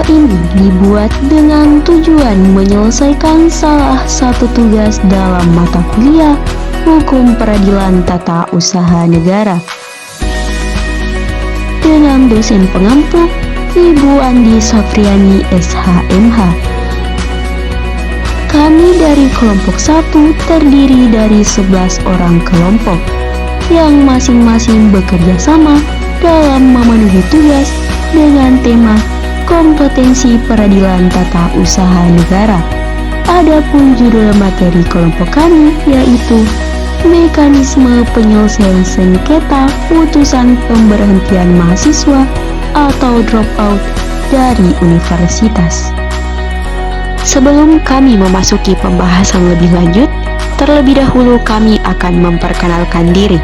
Hal ini dibuat dengan tujuan menyelesaikan salah satu tugas dalam mata kuliah Hukum Peradilan Tata Usaha Negara. Dengan dosen pengampu, Ibu Andi Safriani SHMH. Kami dari kelompok 1 terdiri dari 11 orang kelompok yang masing-masing bekerja sama dalam memenuhi tugas dengan tema kompetensi peradilan tata usaha negara. Adapun judul materi kelompok kami yaitu mekanisme penyelesaian sengketa putusan pemberhentian mahasiswa atau dropout dari universitas. Sebelum kami memasuki pembahasan lebih lanjut, terlebih dahulu kami akan memperkenalkan diri.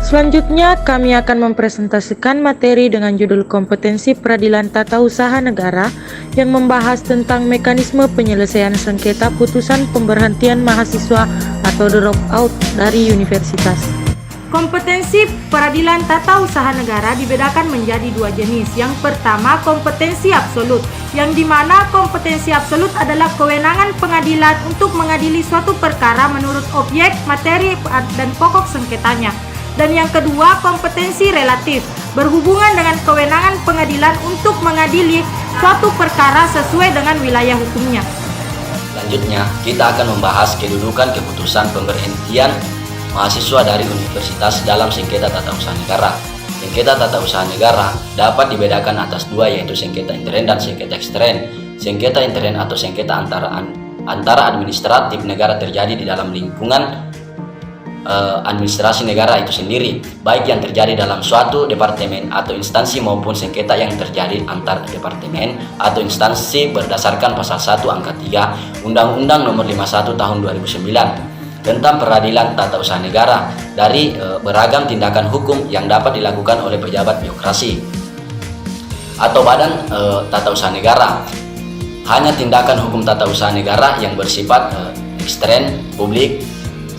Selanjutnya, kami akan mempresentasikan materi dengan judul Kompetensi Peradilan Tata Usaha Negara yang membahas tentang mekanisme penyelesaian sengketa putusan pemberhentian mahasiswa atau dropout dari universitas. Kompetensi peradilan tata usaha negara dibedakan menjadi dua jenis. Yang pertama, kompetensi absolut, yang dimana kompetensi absolut adalah kewenangan pengadilan untuk mengadili suatu perkara menurut objek, materi, dan pokok sengketanya. Dan yang kedua, kompetensi relatif, berhubungan dengan kewenangan pengadilan untuk mengadili suatu perkara sesuai dengan wilayah hukumnya. Selanjutnya, kita akan membahas kedudukan keputusan pemberhentian mahasiswa dari universitas dalam sengketa tata usaha negara. Sengketa tata usaha negara dapat dibedakan atas dua, yaitu sengketa intern dan sengketa ekstern. Sengketa intern atau sengketa antara administratif negara terjadi di dalam lingkungan administrasi negara itu sendiri, baik yang terjadi dalam suatu departemen atau instansi maupun sengketa yang terjadi antar departemen atau instansi berdasarkan pasal 1 angka 3 Undang-Undang Nomor 51 Tahun 2009 tentang peradilan tata usaha negara dari beragam tindakan hukum yang dapat dilakukan oleh pejabat birokrasi atau badan tata usaha negara. Hanya tindakan hukum tata usaha negara yang bersifat ekstern, publik,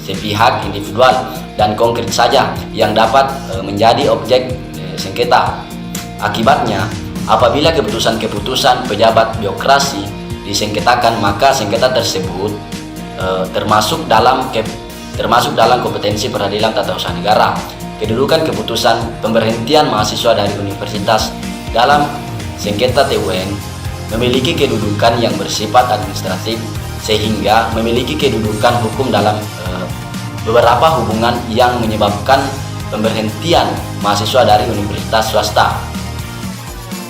sepihak, individual, dan konkret saja yang dapat menjadi objek sengketa. Akibatnya, apabila keputusan-keputusan pejabat birokrasi disengketakan, maka sengketa tersebut termasuk dalam kompetensi peradilan tata usaha negara. Kedudukan keputusan pemberhentian mahasiswa dari universitas dalam sengketa TUN memiliki kedudukan yang bersifat administratif, sehingga memiliki kedudukan hukum dalam beberapa hubungan yang menyebabkan pemberhentian mahasiswa dari universitas swasta.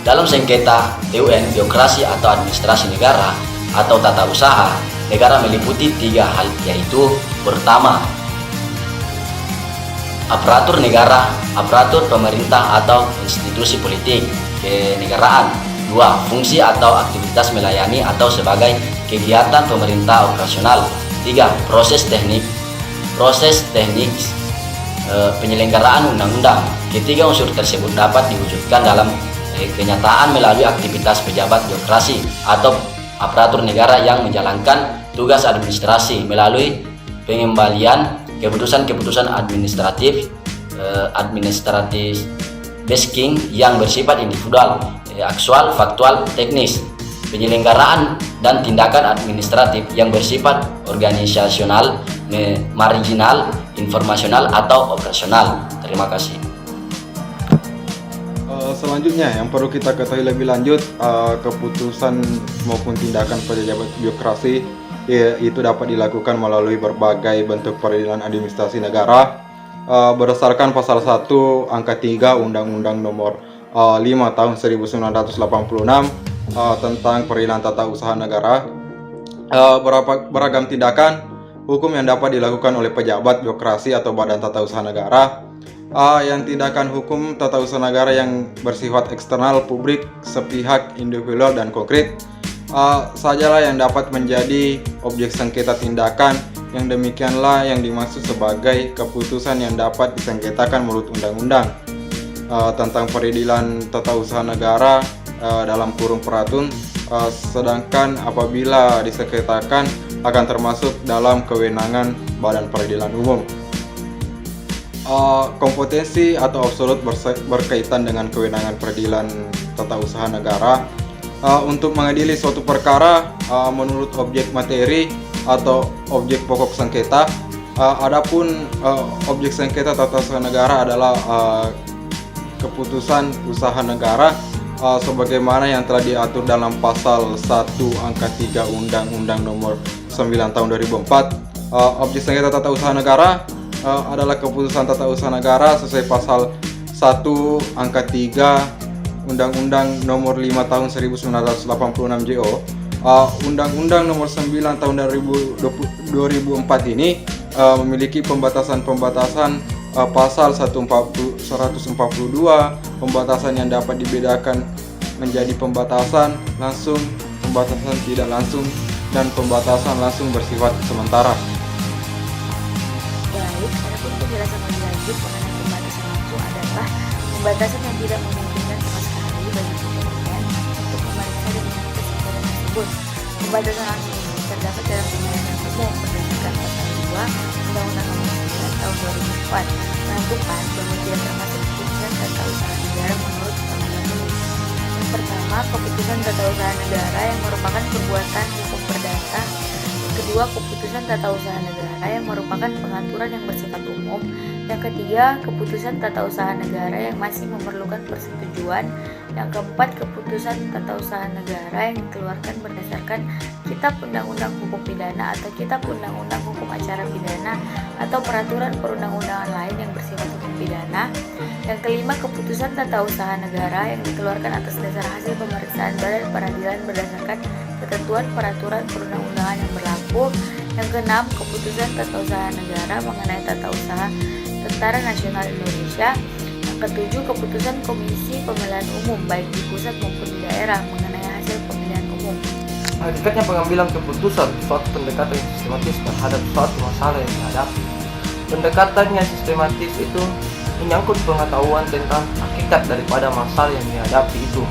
Dalam sengketa TUN, birokrasi atau administrasi negara atau tata usaha negara meliputi 3 hal, yaitu pertama, aparatur negara, aparatur pemerintah atau institusi politik kenegaraan. 2. Fungsi atau aktivitas melayani atau sebagai kegiatan pemerintah operasional. 3. Proses teknik penyelenggaraan undang-undang. Ketiga unsur tersebut dapat diwujudkan dalam kenyataan melalui aktivitas pejabat birokrasi atau aparatur negara yang menjalankan tugas administrasi melalui pengembalian keputusan-keputusan administratif basing yang bersifat individual, aktual, faktual, teknis, penyelenggaraan dan tindakan administratif yang bersifat organisasional, marginal, informasional atau operasional. Terima kasih. Selanjutnya yang perlu kita ketahui lebih lanjut, keputusan maupun tindakan pejabat birokrasi itu dapat dilakukan melalui berbagai bentuk peradilan administrasi negara berdasarkan pasal 1 angka 3 Undang-Undang Nomor 5 tahun 1986 tentang peradilan tata usaha negara. Beragam tindakan hukum yang dapat dilakukan oleh pejabat birokrasi atau badan tata usaha negara. Yang tindakan hukum tata usaha negara yang bersifat eksternal, publik, sepihak, individual, dan konkret sajalah yang dapat menjadi objek sengketa tindakan. Yang demikianlah yang dimaksud sebagai keputusan yang dapat disengketakan menurut undang-undang tentang peradilan tata usaha negara dalam kurung Peratun sedangkan apabila disengketakan akan termasuk dalam kewenangan Badan Peradilan Umum. Kompetensi atau absolut berkaitan dengan kewenangan peradilan tata usaha negara untuk mengadili suatu perkara menurut objek materi atau objek pokok sengketa. Adapun objek sengketa tata usaha negara adalah keputusan usaha negara sebagaimana yang telah diatur dalam pasal 1 angka 3 Undang-Undang Nomor 9 Tahun 2004. Objek sengketa tata usaha negara adalah keputusan tata usaha negara sesuai pasal 1 angka 3 Undang-Undang Nomor 5 Tahun 1986 JO. Undang-Undang Nomor 9 Tahun 2004 ini memiliki pembatasan pasal 142, pembatasan yang dapat dibedakan menjadi pembatasan langsung, pembatasan tidak langsung, dan pembatasan langsung bersifat sementara. Baik, adapun penjelasan lebih lanjut mengenai pembatasan langsung adalah pembatasan yang tidak memungkinkan sama sekali bagi pemerintah untuk memeriksa dan menentukan sengketa tersebut. Pembatasan langsung ini terdapat dalam pemilihan umum berdasarkan pasal 2 Undang-Undang Nomor 9 Tahun 2004 menentukan bahwa tidak termasuk keputusan tata usaha negara menurut pengadilan umum. Yang pertama, keputusan tata usaha negara yang merupakan perbuatan hukum perdata. Kedua, keputusan tata usaha negara yang merupakan pengaturan yang bersifat umum. Yang ketiga, keputusan tata usaha negara yang masih memerlukan persetujuan. Yang keempat, keputusan tata usaha negara yang dikeluarkan berdasarkan Kitab Undang-Undang Hukum Pidana atau Kitab Undang-Undang Hukum Acara Pidana atau peraturan perundang-undangan lain yang bersifat hukum pidana. Yang kelima, keputusan tata usaha negara yang dikeluarkan atas dasar hasil pemeriksaan Badan Peradilan berdasarkan ketentuan peraturan perundang-undangan yang berlaku. Yang keenam, keputusan tata usaha negara mengenai tata usaha Tentara Nasional Indonesia. Yang ketujuh, keputusan Komisi Pemilihan Umum baik di pusat maupun di daerah mengenai hasil pemilihan umum. Hakikatnya pengambilan keputusan suatu pendekatan yang sistematis terhadap suatu masalah yang dihadapi. Pendekatan yang sistematis itu menyangkut pengetahuan tentang hakikat daripada masalah yang dihadapi itu.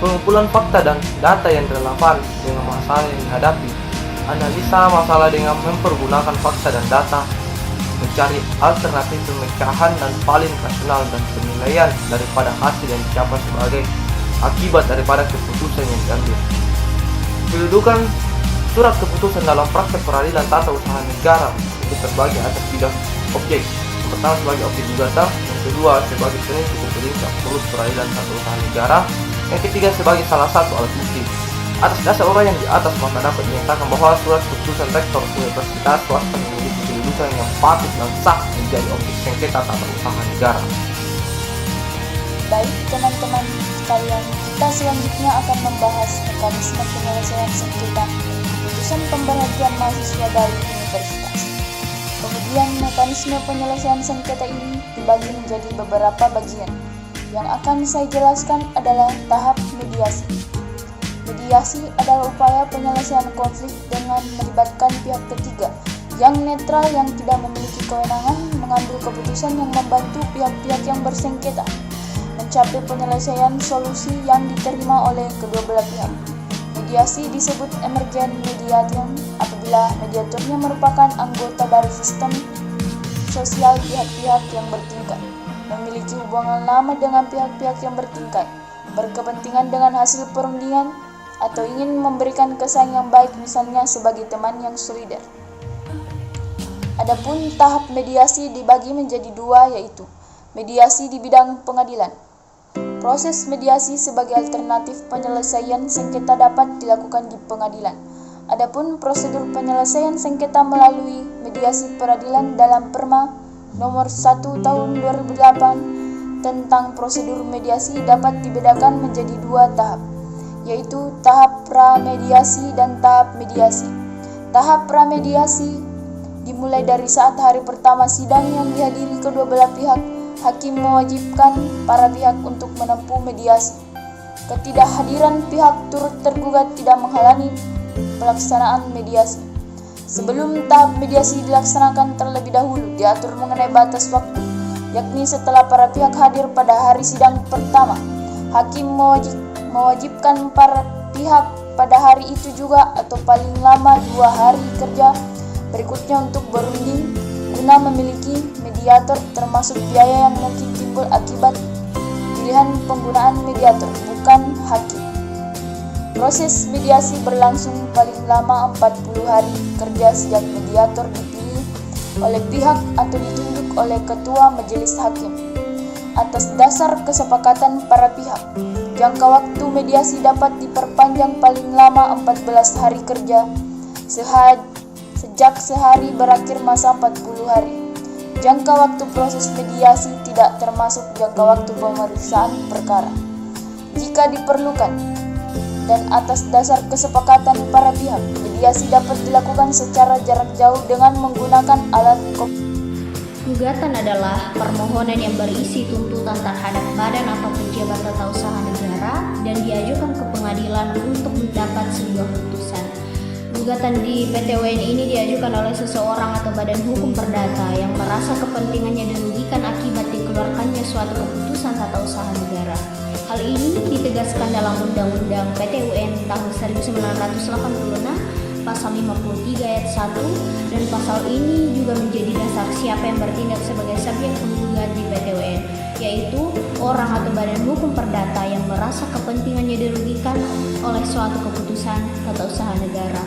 Pengumpulan fakta dan data yang relevan dengan masalah yang dihadapi. Analisa masalah dengan mempergunakan fakta dan data. Mencari alternatif pemecahan dan paling rasional dan penilaian daripada hasil yang dicapai sebagai akibat daripada keputusan yang diambil. Kedudukan surat keputusan dalam praktek peradilan tata usaha negara itu terbagi atas 3 objek. Yang pertama sebagai objek gugatan, yang kedua sebagai prinsip prinsip absolut peradilan tata usaha negara, yang ketiga sebagai salah satu alat bukti. Atas dasar uraian yang di atas maka dapat dinyatakan bahwa surat keputusan rektor universitas swasta memiliki kedudukan yang patut dan sah menjadi objek sengketa tata usaha negara. Baik teman-teman sekalian, kita selanjutnya akan membahas mekanisme penyelesaian sengketa keputusan pemberhentian mahasiswa dari universitas. Kemudian mekanisme penyelesaian sengketa ini dibagi menjadi beberapa bagian. Yang akan saya jelaskan adalah tahap mediasi. Mediasi adalah upaya penyelesaian konflik dengan melibatkan pihak ketiga yang netral yang tidak memiliki kewenangan mengambil keputusan yang membantu pihak-pihak yang bersengketa mencapai penyelesaian solusi yang diterima oleh kedua belah pihak. Mediasi disebut emergent mediation apabila mediatornya merupakan anggota dari sistem sosial pihak-pihak yang bertingkat, memiliki hubungan lama dengan pihak-pihak yang bertingkat, berkepentingan dengan hasil perundingan, atau ingin memberikan kesan yang baik misalnya sebagai teman yang solider. Adapun tahap mediasi dibagi menjadi 2 yaitu mediasi di bidang pengadilan. Proses mediasi sebagai alternatif penyelesaian sengketa dapat dilakukan di pengadilan. Adapun prosedur penyelesaian sengketa melalui mediasi peradilan dalam Perma nomor 1 tahun 2008 tentang prosedur mediasi dapat dibedakan menjadi 2 tahap, yaitu tahap pramediasi dan tahap mediasi. Tahap pramediasi dimulai dari saat hari pertama sidang yang dihadiri kedua belah pihak. Hakim mewajibkan para pihak untuk menempuh mediasi. Ketidakhadiran pihak turut tergugat tidak menghalangi pelaksanaan mediasi. Sebelum tahap mediasi dilaksanakan terlebih dahulu diatur mengenai batas waktu, yakni setelah para pihak hadir pada hari sidang pertama. Hakim mewajibkan para pihak pada hari itu juga atau paling lama 2 hari kerja berikutnya untuk berunding guna memiliki mediator, termasuk biaya yang mungkin timbul akibat pilihan penggunaan mediator, bukan hakim. Proses mediasi berlangsung paling lama 40 hari kerja sejak mediator dipilih oleh pihak atau ditunjuk oleh ketua majelis hakim. Atas dasar kesepakatan para pihak, jangka waktu mediasi dapat diperpanjang paling lama 14 hari kerja sejak sehari berakhir masa 40 hari. Jangka waktu proses mediasi tidak termasuk jangka waktu pemeriksaan perkara. Jika diperlukan dan atas dasar kesepakatan para pihak, mediasi dapat dilakukan secara jarak jauh dengan menggunakan alat Gugatan adalah permohonan yang berisi tuntutan terhadap badan atau pejabat tata usaha negara dan diajukan ke pengadilan untuk mendapat sebuah putusan. Gugatan di PTWN ini diajukan oleh seseorang atau badan hukum perdata yang merasa kepentingannya dirugikan akibat dikeluarkannya suatu keputusan tata usaha negara. Hal ini ditegaskan dalam Undang-Undang PTWN tahun 1986 Pasal 53 ayat 1, dan pasal ini juga menjadi dasar siapa yang bertindak sebagai subjek penggugat di PTWN, yaitu orang atau badan hukum perdata yang merasa kepentingannya dirugikan oleh suatu keputusan tata usaha negara.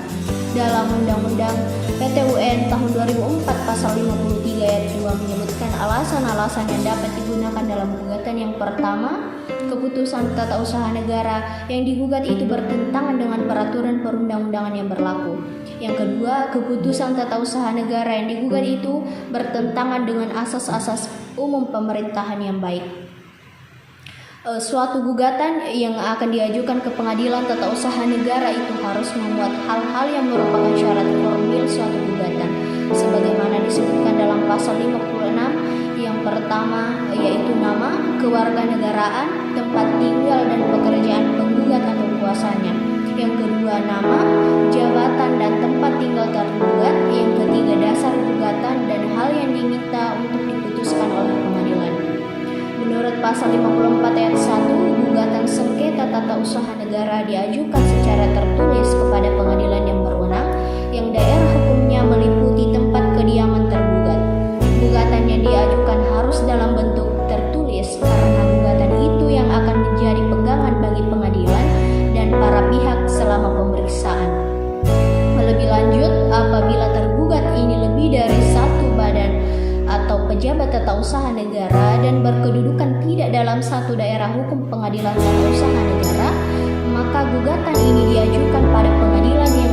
Dalam Undang-Undang PTWN tahun 2004 Pasal 53 ayat 2 menyebutkan alasan-alasan yang dapat digunakan dalam gugatan. Yang pertama, keputusan tata usaha negara yang digugat itu bertentangan dengan peraturan perundang-undangan yang berlaku. Yang kedua, keputusan tata usaha negara yang digugat itu bertentangan dengan asas-asas umum pemerintahan yang baik. Suatu gugatan yang akan diajukan ke pengadilan tata usaha negara itu harus memuat hal-hal yang merupakan syarat formil suatu gugatan, sebagaimana disebutkan dalam pasal 56. Yang pertama yaitu nama, kewarganegaraan, tempat tinggal dan pekerjaan penggugat atau kuasanya. Yang kedua, nama, jabatan dan tempat tinggal tergugat. Yang ketiga, dasar gugatan dan hal yang diminta untuk diputuskan oleh pengadilan. Menurut pasal 54 ayat 1, gugatan sengketa tata usaha negara diajukan secara tertulis kepada pengadilan yang berwenang yang daerah hukumnya meliputi tempat kediaman tergugat. Gugatan yang diajukan harus dalam bentuk tertulis karena gugatan itu yang akan menjadi pegangan bagi pengadilan dan para pihak selama pemeriksaan. Lebih lanjut, apabila tergugat ini lebih dari satu badan atau pejabat tata usaha negara dan berkedudukan tidak dalam satu daerah hukum pengadilan tata usaha negara, maka gugatan ini diajukan pada pengadilan yang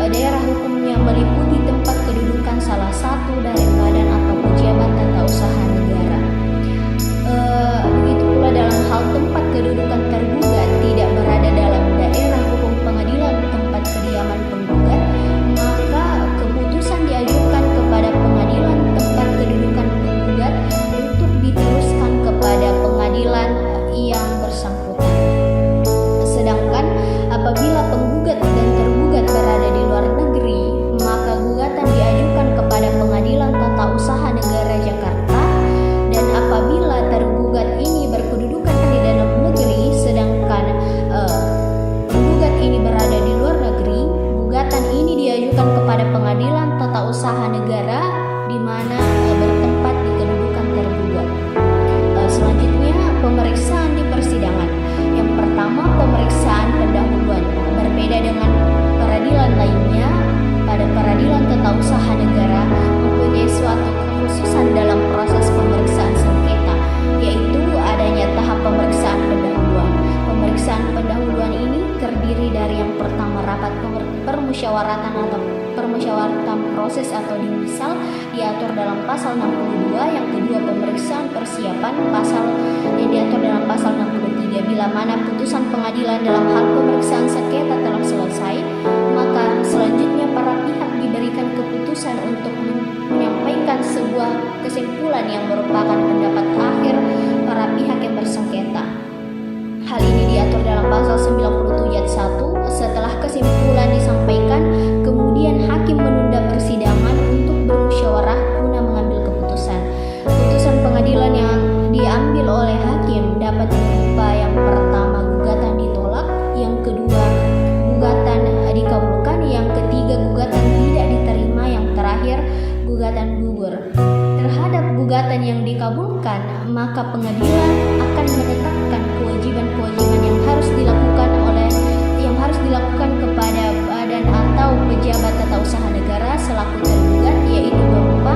daerah hukumnya meliputi tempat kedudukan salah satu dari badan atau pejabat tata usaha negara. Begitu pula dalam hal tempat kedudukan tergugat tidak berada dalam daerah hukum pengadilan tempat kediaman penggugat, maka keputusan diajukan kepada pengadilan tempat kedudukan penggugat untuk diteruskan kepada pengadilan yang bersangkutan. Sedangkan apabila penggugat dan tergugat berada di luar negeri, maka gugatan diajukan kepada Pengadilan Tata Usaha Negara Jakarta. Dan apabila tergugat ini berkedudukan di dalam negeri sedangkan penggugat ini berada di luar negeri, gugatan ini diajukan kepada Pengadilan Tata Usaha Negara di mana bertempat di kedudukan tergugat. Selanjutnya, pemeriksaan di persidangan. Yang pertama, pemeriksaan pendahuluan. Berbeda dengan peradilan lainnya, pada peradilan tata usaha negara mempunyai suatu kekhususan dalam proses pemeriksaan sengketa, yaitu adanya tahap pemeriksaan pendahuluan. Pemeriksaan pendahuluan ini terdiri dari yang pertama rapat permusyawaratan atau permusyawaratan proses atau dimisal diatur dalam pasal 62, yang kedua pemeriksaan persiapan pasal yang diatur dalam pasal 63. Bila mana putusan pengadilan dalam hal pemeriksaan sengketa telah selesai, maka selanjutnya para pihak diberikan keputusan untuk menyampaikan sebuah kesimpulan yang merupakan pendapat akhir para pihak yang bersengketa. Hal ini diatur dalam pasal 97 ayat 1. Setelah kesimpulan disampaikan, kemudian hakim menunda persidangan untuk bermusyawarah guna mengambil keputusan. Putusan pengadilan yang diambil oleh hakim dapat berupa yang pertama gugatan ditolak, yang dilakukan, maka pengadilan akan menetapkan kewajiban-kewajiban yang harus dilakukan kepada badan atau pejabat tata usaha negara selaku tergugat, yaitu berupa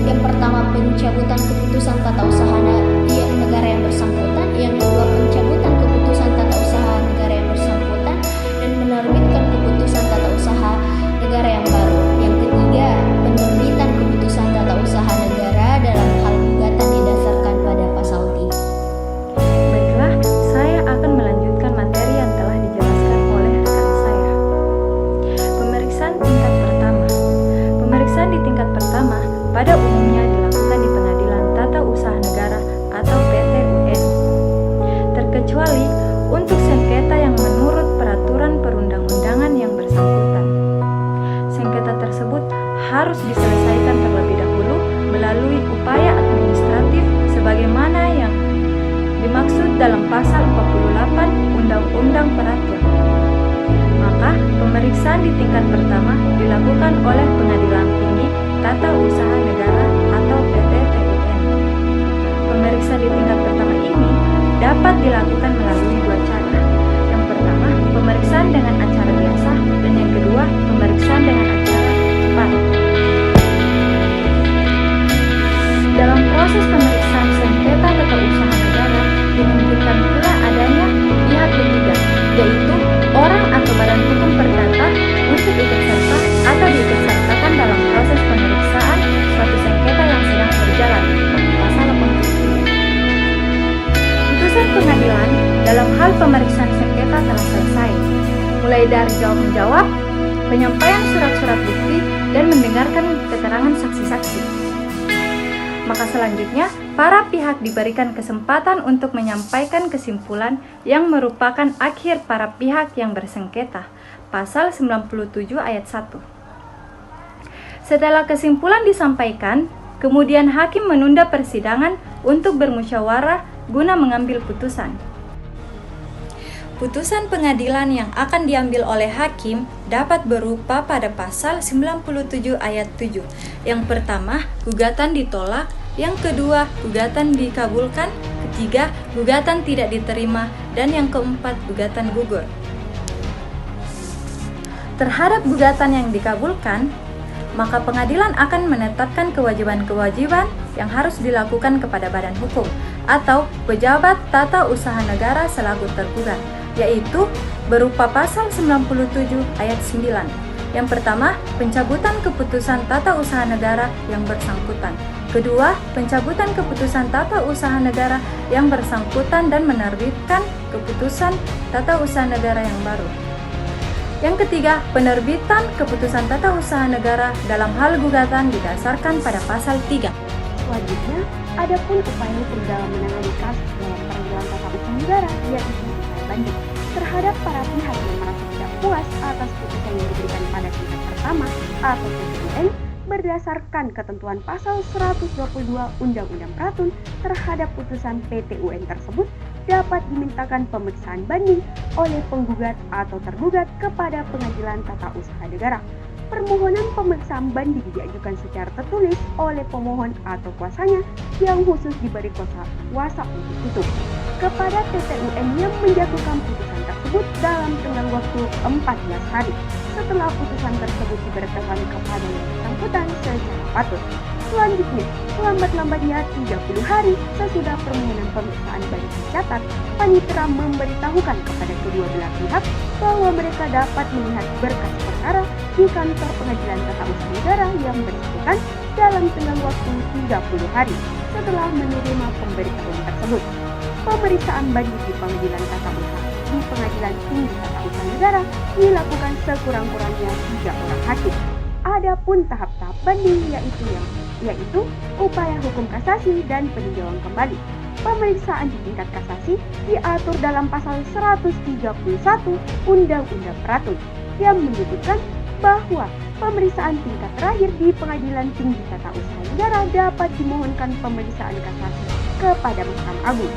yang pertama pencabutan keputusan tata usaha negara yang bersangkutan, yang kedua pencabutan keputusan tata usaha negara yang bersangkutan dan menerbitkan keputusan tata usaha negara yang baru, yang ketiga penerbitan keputusan tata usaha negara dalam hal gugatan didasarkan pada pasal 3. Baiklah, saya akan melanjutkan materi yang telah dijelaskan oleh rekan saya. Pemeriksaan tingkat pertama. Pemeriksaan di tingkat pertama pada umumnya dilakukan di Pengadilan Tata Usaha Negara atau PT-UN, terkecuali untuk sengketa yang menurut peraturan perundang-undangan yang bersangkutan. Sengketa tersebut harus diselesaikan terlebih dahulu melalui upaya administratif sebagaimana yang dimaksud dalam pasal 48 Undang-Undang Peraturan. Maka, pemeriksaan di tingkat pertama dilakukan oleh Pengadilan Tinggi Tata Usaha Negara atau PT-UN. Pemeriksaan di tingkat pertama ini dapat dilakukan melalui dua cara. Yang pertama, pemeriksaan dengan acara biasa, dan yang kedua, pemeriksaan dengan acara cepat. Dalam proses pemeriksaan sengketa tata usaha negara, dimungkinkan pula adanya pihak ketiga, yaitu orang atau badan hukum perdata untuk ikut serta atau diikutsertakan dalam proses pemeriksaan suatu sengketa yang sedang berjalan. Pasal 83. Putusan pengadilan dalam hal pemeriksaan sengketa telah selesai, mulai dari jawab-menjawab, penyampaian surat-surat bukti, dan mendengarkan keterangan saksi-saksi. Maka selanjutnya, para pihak diberikan kesempatan untuk menyampaikan kesimpulan yang merupakan akhir para pihak yang bersengketa. Pasal 97 ayat 1. Setelah kesimpulan disampaikan, kemudian hakim menunda persidangan untuk bermusyawarah guna mengambil putusan. Putusan pengadilan yang akan diambil oleh hakim dapat berupa pada pasal 97 ayat 7. Yang pertama, gugatan ditolak. Yang kedua, gugatan dikabulkan. Ketiga, gugatan tidak diterima. Dan yang keempat, gugatan gugur. Terhadap gugatan yang dikabulkan, maka pengadilan akan menetapkan kewajiban-kewajiban yang harus dilakukan kepada badan hukum atau pejabat tata usaha negara selaku tergugat, yaitu berupa pasal 97 ayat 9. Yang pertama, pencabutan keputusan tata usaha negara yang bersangkutan. Kedua, pencabutan keputusan tata usaha negara yang bersangkutan dan menerbitkan keputusan tata usaha negara yang baru. Yang ketiga, penerbitan keputusan tata usaha negara dalam hal gugatan didasarkan pada pasal 3. Selanjutnya, ada pun upaya hukum dalam menangani kasus dalam peradilan tata usaha negara, yaitu upaya banding terhadap para pihak yang merasa tidak puas atas putusan yang diberikan pada tingkat pertama atau PT-UN berdasarkan ketentuan pasal 122 Undang-Undang Peraturan terhadap putusan PT-UN tersebut dapat dimintakan pemeriksaan banding oleh penggugat atau tergugat kepada Pengadilan Tata Usaha Negara. Permohonan pemeriksaan banding diajukan secara tertulis oleh pemohon atau kuasanya yang khusus diberi kuasa untuk itu kepada PT-UN yang menjatuhkan putusan tersebut dalam tenggang waktu 14 hari setelah putusan tersebut diberitahukan kepada yang bersangkutan secara patut. Selanjutnya, selambat-lambatnya 30 hari sesudah permohonan pemeriksaan banding dicatat, panitera memberitahukan kepada kedua belah pihak bahwa mereka dapat melihat berkas perkara di kantor Pengadilan Tata Usaha Negara yang bersangkutan dalam tenggang waktu 30 hari setelah menerima pemberitahuan tersebut. Pemeriksaan banding di Pengadilan Tata Usaha di Pengadilan Tinggi Tata Usaha Negara dilakukan sekurang-kurangnya 3 orang hakim. Adapun tahap-tahap banding yaitu upaya hukum kasasi dan peninjauan kembali. Pemeriksaan di tingkat kasasi diatur dalam pasal 131 Undang-Undang Peraturan yang menyebutkan bahwa pemeriksaan tingkat terakhir di Pengadilan Tinggi Tata Usaha Negara dapat dimohonkan pemeriksaan kasasi kepada Mahkamah Agung.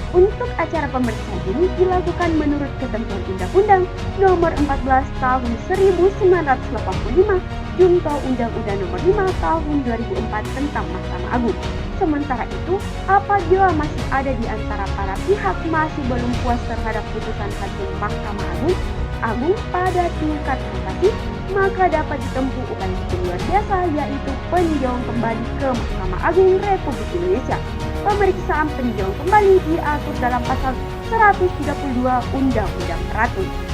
Untuk acara pemeriksaan ini dilakukan menurut ketentuan Undang-Undang Nomor 14 Tahun 1985 Junto Undang-Undang Nomor 5 Tahun 2004 tentang Mahkamah Agung. Sementara itu, apabila masih ada di antara para pihak masih belum puas terhadap putusan hakim Mahkamah Agung pada tingkat kasasi, maka dapat ditempuh upaya hukum luar biasa, yaitu peninjauan kembali ke Mahkamah Agung Republik Indonesia. Pemeriksaan peninjauan kembali diatur dalam pasal 132 Undang-Undang Teratur.